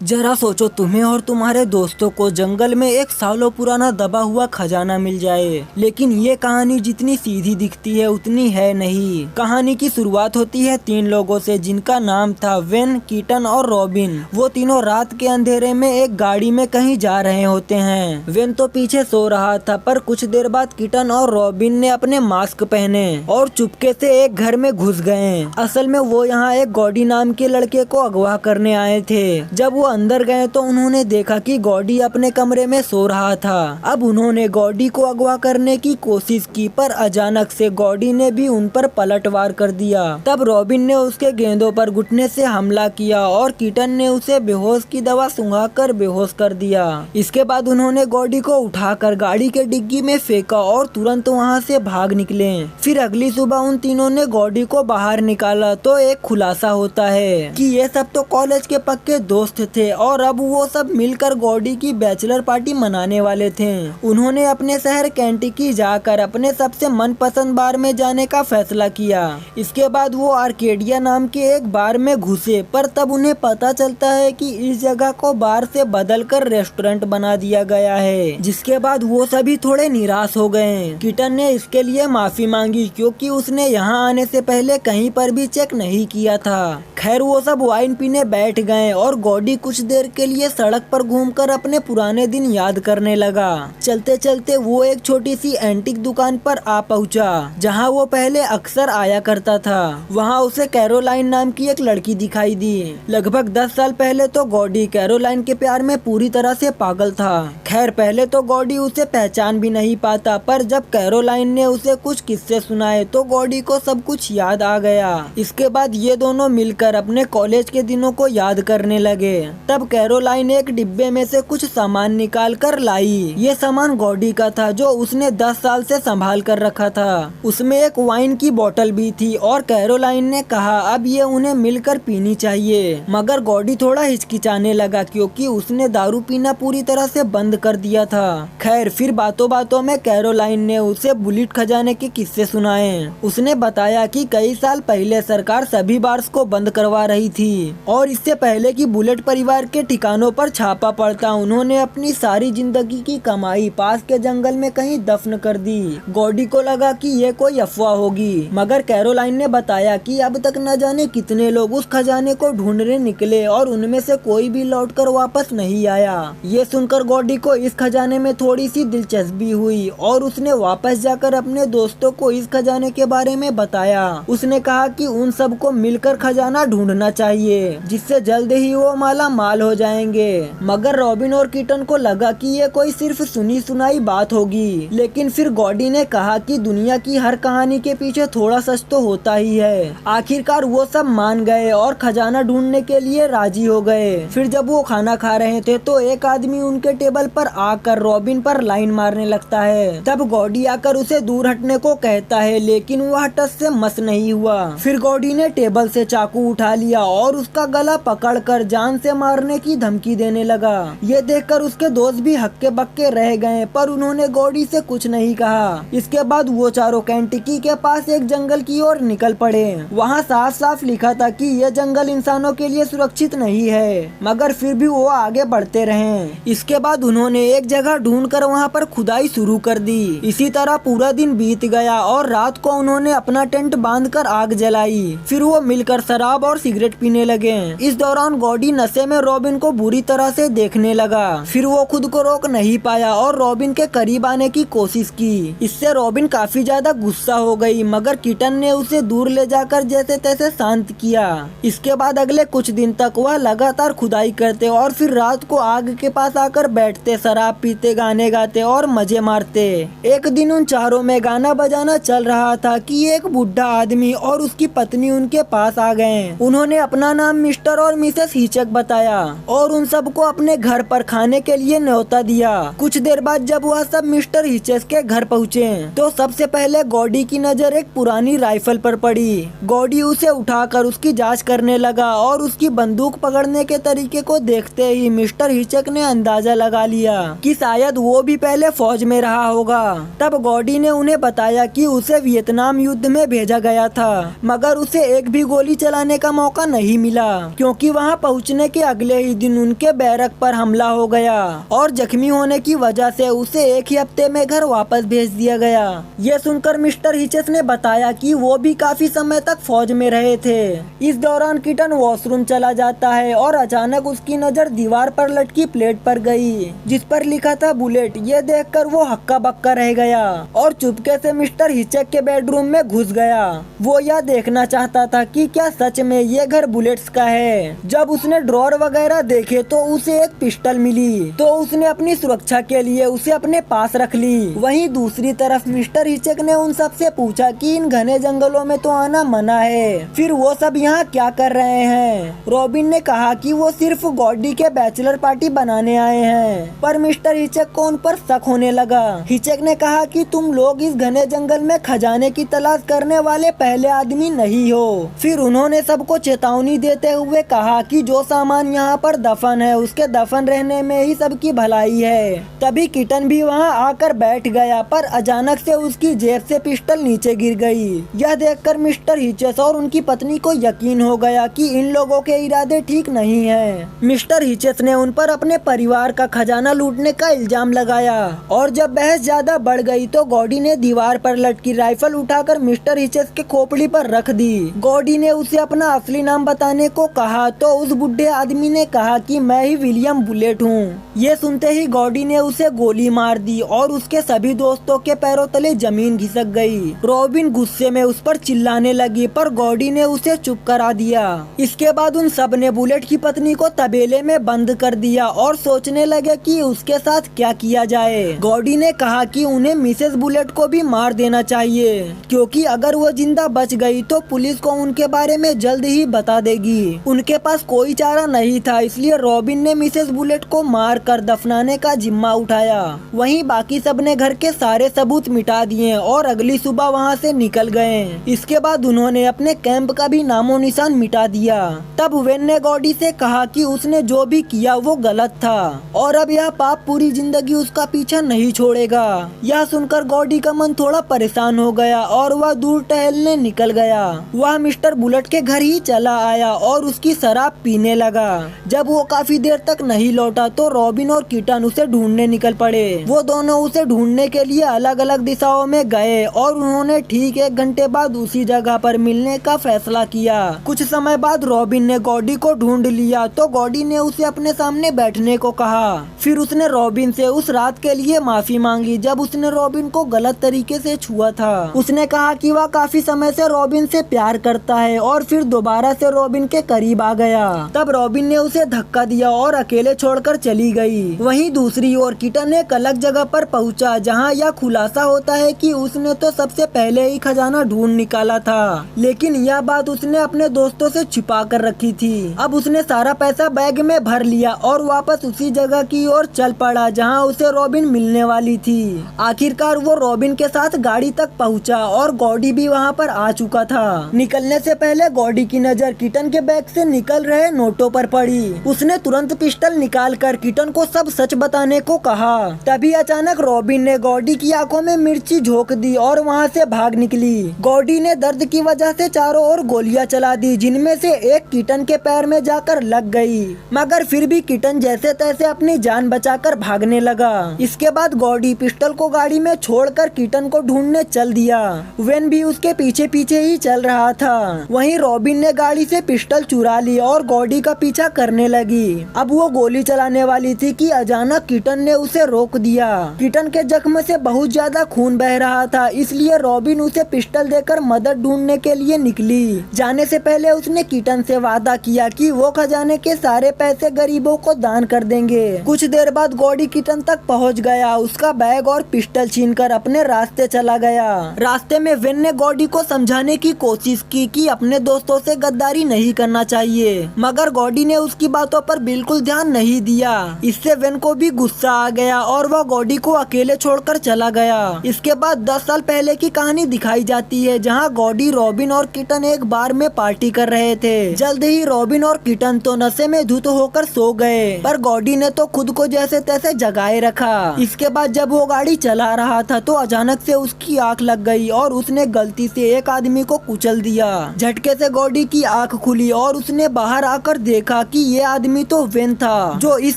जरा सोचो, तुम्हें और तुम्हारे दोस्तों को जंगल में एक सालों पुराना दबा हुआ खजाना मिल जाए, लेकिन ये कहानी जितनी सीधी दिखती है उतनी है नहीं। कहानी की शुरुआत होती है 3 लोगों से जिनका नाम था वेन, कीटन और रॉबिन। वो तीनों रात के अंधेरे में एक गाड़ी में कहीं जा रहे होते हैं। वेन तो पीछे सो रहा था, पर कुछ देर बाद कीटन और रॉबिन ने अपने मास्क पहने और चुपके से एक घर में घुस गए। असल में वो यहाँ एक गॉडी नाम के लड़के को अगवा करने आए थे। जब वो अंदर गए तो उन्होंने देखा कि गॉडी अपने कमरे में सो रहा था। अब उन्होंने गॉडी को अगवा करने की कोशिश की, पर अचानक से गॉडी ने भी उन पर पलटवार कर दिया। तब रॉबिन ने उसके गेंदों पर घुटने से हमला किया और कीटन ने उसे बेहोश की दवा सुंघाकर बेहोश कर दिया। इसके बाद उन्होंने गॉडी को उठाकर गाड़ी के डिग्गी में फेंका और तुरंत वहाँ से भाग निकले। फिर अगली सुबह उन तीनों ने गॉडी को बाहर निकाला तो एक खुलासा होता है कि ये सब तो कॉलेज के पक्के दोस्त थे और अब वो सब मिलकर गॉडी की बैचलर पार्टी मनाने वाले थे। उन्होंने अपने शहर कैंटिकी जाकर अपने सबसे मनपसंद बार में जाने का फैसला किया। इसके बाद वो आर्केडिया नाम के एक बार में घुसे, पर तब उन्हें पता चलता है कि इस जगह को बार से बदलकर रेस्टोरेंट बना दिया गया है, जिसके बाद वो सभी थोड़े निराश हो गए। कीटन ने इसके लिए माफी मांगी क्योंकि उसने यहाँ आने से पहले कहीं पर भी चेक नहीं किया था। खैर, वो सब वाइन पीने बैठ गए और गॉडी कुछ देर के लिए सड़क पर घूमकर अपने पुराने दिन याद करने लगा। चलते चलते वो एक छोटी सी एंटीक दुकान पर आ पहुंचा, जहां वो पहले अक्सर आया करता था। वहां उसे कैरोलाइन नाम की एक लड़की दिखाई दी। लगभग 10 साल पहले तो गॉडी कैरोलाइन के प्यार में पूरी तरह से पागल था। खैर, पहले तो गॉडी उसे पहचान भी नहीं पाता, पर जब कैरोलाइन ने उसे कुछ किस्से सुनाए तो गॉडी को सब कुछ याद आ गया। इसके बाद ये दोनों मिलकर अपने कॉलेज के दिनों को याद करने लगे। तब कैरोलाइन एक डिब्बे में से कुछ सामान निकाल कर लाई। ये सामान गॉडी का था जो उसने 10 साल से संभाल कर रखा था। उसमें एक वाइन की बोतल भी थी और कैरोलाइन ने कहा अब ये उन्हें मिलकर पीनी चाहिए। मगर गॉडी थोड़ा हिचकिचाने लगा क्योंकि उसने दारू पीना पूरी तरह से बंद कर दिया था। खैर, फिर बातों बातों में कैरोलाइन ने उसे बुलेट खजाने के किस्से सुनाए। उसने बताया कि कई साल पहले सरकार सभी बार्स को बंद करवा रही थी और इससे पहले कि बुलेट परिवार के ठिकानों पर छापा पड़ता, उन्होंने अपनी सारी जिंदगी की कमाई पास के जंगल में कहीं दफन कर दी। गॉडी को लगा कि ये कोई अफवाह होगी, मगर कैरोलाइन ने बताया कि अब तक न जाने कितने लोग उस खजाने को ढूंढने निकले और उनमें से कोई भी लौटकर वापस नहीं आया। ये सुनकर गॉडी को इस खजाने में थोड़ी सी दिलचस्पी हुई और उसने वापस जाकर अपने दोस्तों को इस खजाने के बारे में बताया। उसने कहा कि उन सबको मिलकर खजाना ढूंढना चाहिए, जिससे जल्द ही वो माला माल हो जाएंगे। मगर रॉबिन और कीटन को लगा कि ये कोई सिर्फ सुनी सुनाई बात होगी। लेकिन फिर गॉडी ने कहा कि दुनिया की हर कहानी के पीछे थोड़ा सच तो होता ही है। आखिरकार वो सब मान गए और खजाना ढूंढने के लिए राजी हो गए। फिर जब वो खाना खा रहे थे तो एक आदमी उनके टेबल पर आकर रॉबिन पर लाइन मारने लगता है। तब गॉडी आकर उसे दूर हटने को कहता है, लेकिन वह टस से मस नहीं हुआ। फिर गॉडी ने टेबल से चाकू उठा लिया और उसका गला पकड़कर जान से मारने की धमकी देने लगा। ये देखकर उसके दोस्त भी हक्के बक्के रह गए, पर उन्होंने गॉडी से कुछ नहीं कहा। इसके बाद वो चारों कैंटिकी के पास एक जंगल की ओर निकल पड़े। वहाँ साफ साफ लिखा था कि यह जंगल इंसानों के लिए सुरक्षित नहीं है, मगर फिर भी वो आगे बढ़ते रहे। इसके बाद उन्होंने एक जगह ढूंढकर वहाँ पर खुदाई शुरू कर दी। इसी तरह पूरा दिन बीत गया और रात को उन्होंने अपना टेंट बांधकर आग जलाई। फिर वो मिलकर शराब और सिगरेट पीने लगे। इस दौरान गॉडी नशे में रॉबिन को बुरी तरह से देखने लगा। फिर वो खुद को रोक नहीं पाया और रॉबिन के करीब आने की कोशिश की। इससे रॉबिन काफी ज्यादा गुस्सा हो गई, मगर कीटन ने उसे दूर ले जाकर जैसे तैसे शांत किया। इसके बाद अगले कुछ दिन तक वह लगातार खुदाई करते और फिर रात को आग के पास आकर बैठते, शराब पीते, गाने गाते और मजे मारते। एक दिन उन चारों में गाना बजाना चल रहा था कि एक बुढ़ा आदमी और उसकी पत्नी उनके पास आ गए। उन्होंने अपना नाम मिस्टर और मिसेस हिचक बताया और उन सबको अपने घर पर खाने के लिए न्योता दिया। कुछ देर बाद जब वह सब मिस्टर हिचक के घर पहुँचे तो सबसे पहले गॉडी की नजर एक पुरानी राइफल पर पड़ी। गॉडी उसे उठाकर उसकी जांच करने लगा और उसकी बंदूक पकड़ने के तरीके को देखते ही मिस्टर हिचक ने अंदाजा लगा लिया कि शायद वो भी पहले फौज में रहा होगा। तब गॉडी ने उन्हें बताया कि उसे वियतनाम युद्ध में भेजा गया था, मगर उसे एक भी गोली चलाने का मौका नहीं मिला क्योंकि वहां पहुंचने के अगले ही दिन उनके बैरक पर हमला हो गया और जख्मी होने की वजह से उसे एक ही हफ्ते में घर वापस भेज दिया गया। ये सुनकर मिस्टर हिचेस ने बताया कि वो भी काफी समय तक फौज में रहे थे। इस दौरान किटन वॉशरूम चला जाता है और अचानक उसकी नजर दीवार पर लटकी प्लेट पर गई जिस पर लिखा था बुलेट। ये देखकर वो हक्का बक्का रह गया और चुपके से मिस्टर हिचक के बेडरूम में घुस गया। वो यह देखना चाहता था कि क्या सच में ये घर बुलेट्स का है। जब उसने ड्रॉर वगैरह देखे तो उसे एक पिस्टल मिली, तो उसने अपनी सुरक्षा के लिए उसे अपने पास रख ली। वहीं दूसरी तरफ मिस्टर हिचक ने उन सब से पूछा कि इन घने जंगलों में तो आना मना है, फिर वो सब यहाँ क्या कर रहे हैं। रॉबिन ने कहा कि वो सिर्फ गॉडी के बैचलर पार्टी बनाने आए हैं, पर मिस्टर हिचक को उन पर शक होने लगा। हिचक ने कहा कि तुम लोग इस घने जंगल में खजाने की तलाश करने वाले पहले आदमी नहीं हो। फिर उन्होंने सबको चेतावनी देते हुए कहा कि जो सामान यहाँ पर दफन है उसके दफन रहने में ही सबकी भलाई है। तभी किटन भी वहाँ आकर बैठ गया, पर अचानक से उसकी जेब से पिस्टल नीचे गिर गई। यह देखकर मिस्टर हिचेस और उनकी पत्नी को यकीन हो गया कि इन लोगों के इरादे ठीक नहीं हैं। मिस्टर हिचेस ने उन पर अपने परिवार का खजाना लूटने का इल्जाम लगाया और जब बहस ज्यादा बढ़ गई तो गॉडी ने दीवार पर लटकी राइफल उठाकर मिस्टर हिचेस के खोपड़ी पर रख दी। गॉडी ने उसे अपना असली नाम बताने को कहा तो उस बुढ़े आदमी ने कहा कि मैं ही विलियम बुलेट हूँ। ये सुनते ही गॉडी ने उसे गोली मार दी और उसके सभी दोस्तों के पैरों तले जमीन घिसक गई। रॉबिन गुस्से में उस पर चिल्लाने लगी, पर गॉडी ने उसे चुप करा दिया। इसके बाद उन सब ने बुलेट की पत्नी को तबेले में बंद कर दिया और सोचने लगे कि उसके साथ क्या किया जाए। गॉडी ने कहा कि उन्हें मिसेस बुलेट को भी मार देना चाहिए, क्योंकि अगर वो जिंदा बच गई तो पुलिस को उनके बारे में जल्द ही बता देगी। उनके पास कोई चारा नहीं था, इसलिए रॉबिन ने मिसेस बुलेट को मार कर दफनाने का जिम्मा उठाया। वहीं बाकी सब ने घर के सारे सबूत मिटा दिए और अगली सुबह वहां से निकल गए। इसके बाद उन्होंने अपने कैंप का भी नामो निशान मिटा दिया। तब वेन ने गॉडी से कहा कि उसने जो भी किया वो गलत था और अब यह पाप पूरी जिंदगी उसका पीछा नहीं छोड़ेगा। यह सुनकर गॉडी का मन थोड़ा परेशान हो गया और वह दूर टहलने निकल गया। वह मिस्टर बुलेट के घर ही चला आया और उसकी शराब पीने लगा। जब वो काफी देर तक नहीं लौटा तो रॉबिन और किटन उसे ढूंढने निकल पड़े। वो दोनों उसे ढूंढने के लिए अलग अलग दिशाओं में गए और उन्होंने ठीक 1 घंटे बाद उसी जगह पर मिलने का फैसला किया। कुछ समय बाद रॉबिन ने गॉडी को ढूंढ लिया तो गॉडी ने उसे अपने सामने बैठने को कहा। फिर उसने रॉबिन से उस रात के लिए माफी मांगी जब उसने रॉबिन को गलत तरीके से छुआ था। उसने कहा कि वह काफी समय से रॉबिन से प्यार करता है और फिर दोबारा से रॉबिन के करीब आ गया। तब रॉबिन ने उसे धक्का दिया और अकेले छोड़कर चली गई। वहीं दूसरी ओर किटन एक अलग जगह पर पहुंचा जहां यह खुलासा होता है कि उसने तो सबसे पहले ही खजाना ढूंढ निकाला था, लेकिन यह बात उसने अपने दोस्तों से छिपा कर रखी थी। अब उसने सारा पैसा बैग में भर लिया और वापस उसी जगह की ओर चल पड़ा जहां उसे रॉबिन मिलने वाली थी। आखिरकार वो रॉबिन के साथ गाड़ी तक पहुंचा और गॉडी भी वहां पर आ चुका था। निकलने से पहले गॉडी की नजर किटन के बैग से निकल रहे नोटों पर पड़ी। उसने तुरंत पिस्टल निकालकर किटन को सब सच बताने को कहा। तभी अचानक रॉबिन ने गॉडी की आंखों में मिर्ची झोंक दी और वहां से भाग निकली। गॉडी ने दर्द की वजह से चारों ओर गोलियां चला दी, जिनमें से एक किटन के पैर में जाकर लग गई, मगर फिर भी किटन जैसे तैसे अपनी जान बचाकर भागने लगा। इसके बाद गॉडी पिस्टल को गाड़ी में छोड़कर किटन को ढूंढने चल दिया। वेन भी उसके पीछे पीछे ही चल रहा था। वहीं रॉबिन ने गाड़ी से पिस्टल चुरा ली और गॉडी का पीछा करने लगी। अब वो गोली चलाने वाली थी कि अचानक किटन ने उसे रोक दिया। किटन के जख्म से बहुत ज्यादा खून बह रहा था, इसलिए रॉबिन उसे पिस्टल देकर मदद ढूंढने के लिए निकली। जाने से पहले उसने किटन से वादा किया कि वो खजाने के सारे पैसे गरीबों को दान कर देंगे। कुछ देर बाद गॉडी किटन तक पहुंच गया। उसका बैग और पिस्टल छीनकर अपने रास्ते चला गया। रास्ते में वेन ने गॉडी को समझाने की कोशिश की कि अपने दोस्तों से गद्दारी नहीं करना चाहिए, मगर गॉडी ने उसकी बातों पर बिल्कुल ध्यान नहीं दिया। इससे वेन को भी गुस्सा आ गया और वह गॉडी को अकेले छोड़कर चला गया। इसके बाद 10 साल पहले की कहानी दिखाई जाती है, जहां गॉडी, रॉबिन और किटन एक बार में पार्टी कर रहे थे। जल्द ही रॉबिन और किटन तो नशे में धुत होकर सो गए, पर गॉडी ने तो खुद को जैसे तैसे जगाए रखा। इसके बाद जब वो गाड़ी चला रहा था तो अचानक से उसकी आंख लग गई और उसने गलती से एक आदमी को कुचल दिया। झटके से गॉडी की आंख खुली और उसने बाहर आकर देखा देखा कि ये आदमी तो वेन था जो इस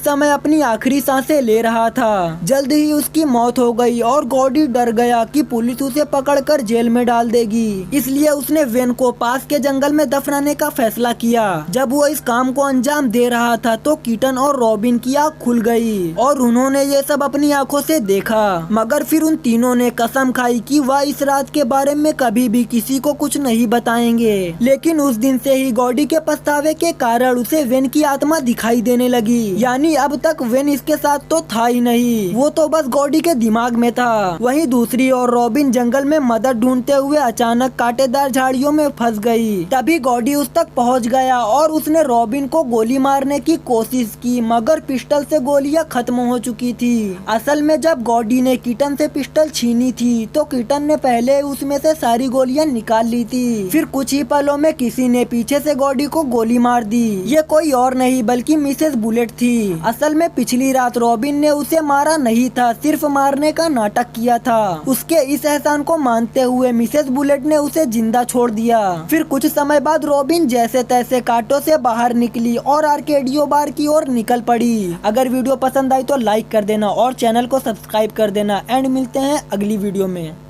समय अपनी आखिरी सांसें ले रहा था। जल्द ही उसकी मौत हो गई और गॉडी डर गया कि पुलिस उसे पकड़कर जेल में डाल देगी, इसलिए उसने वेन को पास के जंगल में दफनाने का फैसला किया। जब वो इस काम को अंजाम दे रहा था तो कीटन और रॉबिन की आँख खुल गई और उन्होंने ये सब अपनी आंखों से देखा, मगर फिर उन तीनों ने कसम खाई कि वह इस रात के बारे में कभी भी किसी को कुछ नहीं बताएंगे। लेकिन उस दिन से ही गॉडी के पछतावे के कारण उसे वेन की आत्मा दिखाई देने लगी, यानी अब तक वेन इसके साथ तो था ही नहीं, वो तो बस गॉडी के दिमाग में था। वहीं दूसरी ओर रॉबिन जंगल में मदद ढूंढते हुए अचानक कांटेदार झाड़ियों में फंस गई। तभी गॉडी उस तक पहुंच गया और उसने रॉबिन को गोली मारने की कोशिश की, मगर पिस्टल से गोलियां खत्म हो चुकी थी। असल में जब गॉडी ने कीटन से पिस्टल छीनी थी तो कीटन ने पहले उसमें से सारी गोलियां निकाल ली थी। फिर कुछ ही पलों में किसी ने पीछे से गॉडी को गोली मार दी। ये कोई और नहीं बल्कि मिसेस बुलेट थी। असल में पिछली रात रॉबिन ने उसे मारा नहीं था, सिर्फ मारने का नाटक किया था। उसके इस एहसान को मानते हुए मिसेस बुलेट ने उसे जिंदा छोड़ दिया। फिर कुछ समय बाद रॉबिन जैसे तैसे कांटों से बाहर निकली और आर्केडियो बार की ओर निकल पड़ी। अगर वीडियो पसंद आई तो लाइक कर देना और चैनल को सब्सक्राइब कर देना एंड मिलते हैं अगली वीडियो में।